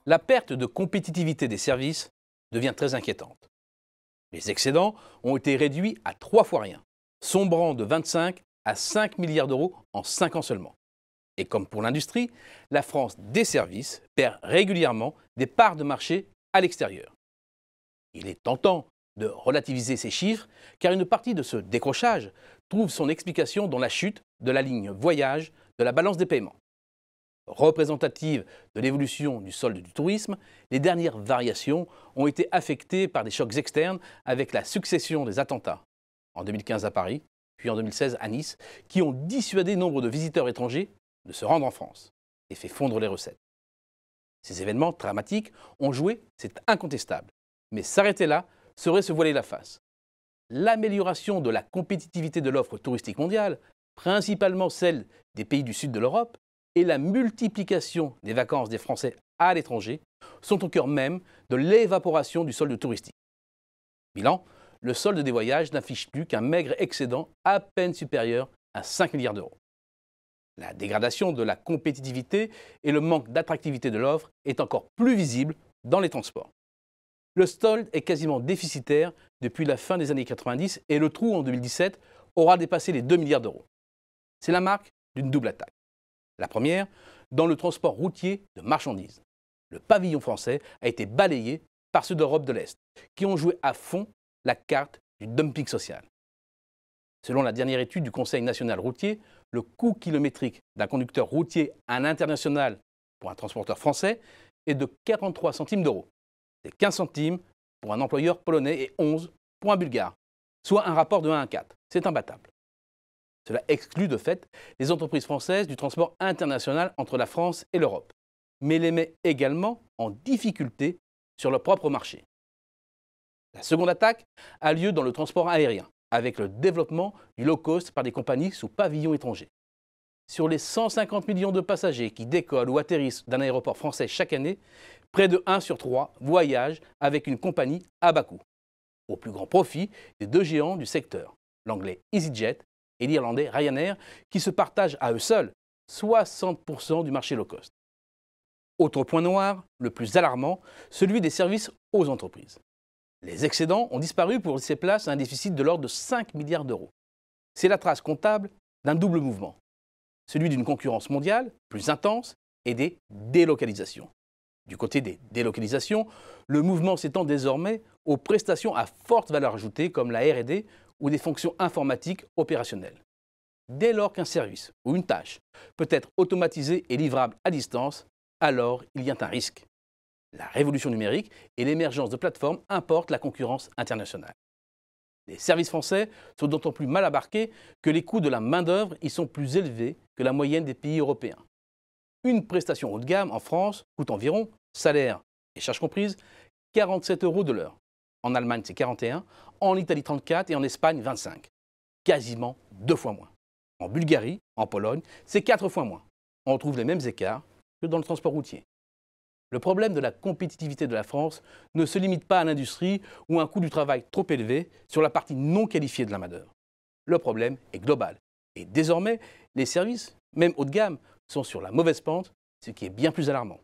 la perte de compétitivité des services devient très inquiétante. Les excédents ont été réduits à 3 fois rien, sombrant de 25 à 5 milliards d'euros en 5 ans seulement. Et comme pour l'industrie, la France des services perd régulièrement des parts de marché à l'extérieur. Il est tentant de relativiser ces chiffres, car une partie de ce décrochage trouve son explication dans la chute de la ligne voyage de la balance des paiements. Représentative de l'évolution du solde du tourisme, les dernières variations ont été affectées par des chocs externes avec la succession des attentats, en 2015 à Paris, puis en 2016 à Nice, qui ont dissuadé nombre de visiteurs étrangers de se rendre en France et fait fondre les recettes. Ces événements dramatiques ont joué, c'est incontestable, mais s'arrêter là serait se voiler la face. L'amélioration de la compétitivité de l'offre touristique mondiale, principalement celle des pays du sud de l'Europe, et la multiplication des vacances des Français à l'étranger sont au cœur même de l'évaporation du solde touristique. Bilan, le solde des voyages n'affiche plus qu'un maigre excédent à peine supérieur à 5 milliards d'euros. La dégradation de la compétitivité et le manque d'attractivité de l'offre est encore plus visible dans les transports. Le solde est quasiment déficitaire depuis la fin des années 90 et le trou en 2017 aura dépassé les 2 milliards d'euros. C'est la marque d'une double attaque. La première, dans le transport routier de marchandises. Le pavillon français a été balayé par ceux d'Europe de l'Est, qui ont joué à fond la carte du dumping social. Selon la dernière étude du Conseil national routier, le coût kilométrique d'un conducteur routier à l'international pour un transporteur français est de 43 centimes d'euros. C'est 15 centimes pour un employeur polonais et 11 pour un bulgare, soit un rapport de 1 à 4. C'est imbattable. Cela exclut de fait les entreprises françaises du transport international entre la France et l'Europe, mais les met également en difficulté sur leur propre marché. La seconde attaque a lieu dans le transport aérien, avec le développement du low-cost par des compagnies sous pavillon étranger. Sur les 150 millions de passagers qui décollent ou atterrissent d'un aéroport français chaque année, près de 1 sur 3 voyagent avec une compagnie à bas coût, au plus grand profit des deux géants du secteur, l'anglais EasyJet et l'irlandais Ryanair, qui se partagent à eux seuls 60% du marché low-cost. Autre point noir, le plus alarmant, celui des services aux entreprises. Les excédents ont disparu pour laisser place à un déficit de l'ordre de 5 milliards d'euros. C'est la trace comptable d'un double mouvement, celui d'une concurrence mondiale plus intense et des délocalisations. Du côté des délocalisations, le mouvement s'étend désormais aux prestations à forte valeur ajoutée comme la R&D ou des fonctions informatiques opérationnelles. Dès lors qu'un service ou une tâche peut être automatisé et livrable à distance, alors il y a un risque. La révolution numérique et l'émergence de plateformes importent la concurrence internationale. Les services français sont d'autant plus mal embarqués que les coûts de la main-d'œuvre y sont plus élevés que la moyenne des pays européens. Une prestation haut de gamme en France coûte environ, salaire et charges comprises, 47 € de l'heure. En Allemagne, c'est 41, en Italie 34 et en Espagne 25. Quasiment 2 fois moins. En Bulgarie, en Pologne, c'est 4 fois moins. On retrouve les mêmes écarts que dans le transport routier. Le problème de la compétitivité de la France ne se limite pas à l'industrie ou à un coût du travail trop élevé sur la partie non qualifiée de la main-d'œuvre. Le problème est global. Et désormais, les services, même haut de gamme, sont sur la mauvaise pente, ce qui est bien plus alarmant.